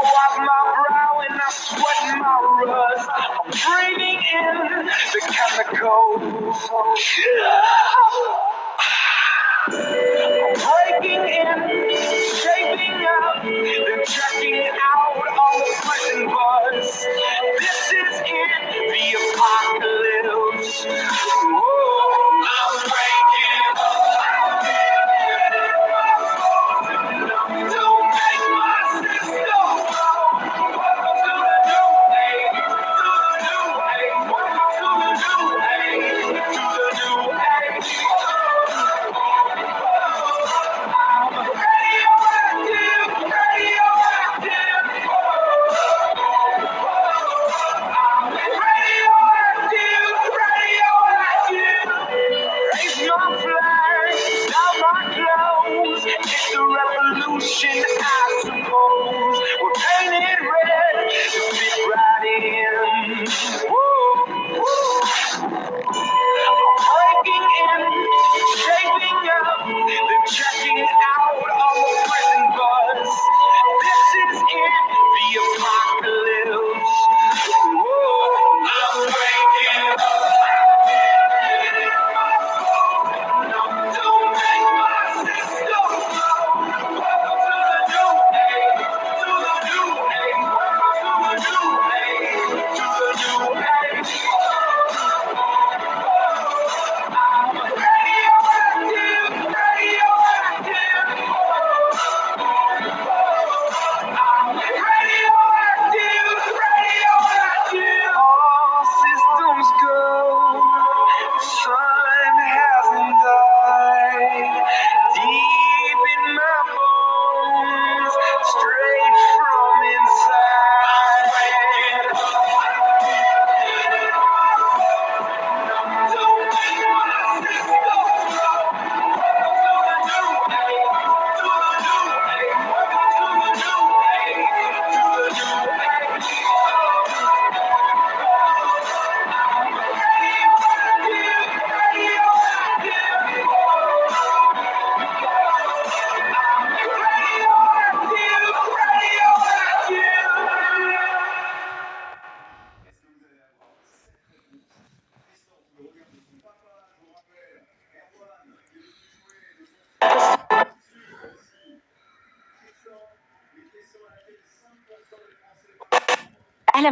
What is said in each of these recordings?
wipe my brow and I sweat my rust. I'm breathing in the chemicals. Breaking in, shaping up, then checking out on the prison bus. This is it, the apocalypse. Whoa, I'm breaking to make my system flow. Welcome to the new age, to the new age. Welcome to the new age, to the new age. It's a revolution, I suppose. We're painted red to fit right in. Whoa, breaking in, shaping up, then checking out on the prison bus. This is it, the apocalypse. Whoa, I'm waking up. To make my system flow. Welcome to the new age, to the new age. Welcome to the new age, to the new age. Radioactive, radioactive. Radioactive, radioactive. All systems go. Sun hasn't died. Deep in my bones, straight from inside. Don't make my system flow. Welcome to the new age, to the new age. Welcome to the new age, to the new age. أهلا.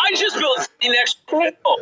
I just built the next level.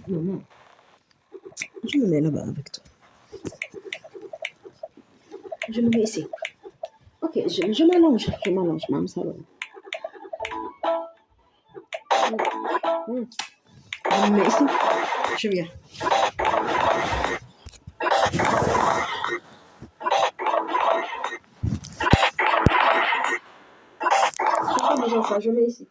Non. Je me mets là-bas avec toi. Je me mets ici. Ok, je m'allonge. Maman, ça va. Je me mets ici. Je viens. Je fais déjà ça, je mets ici.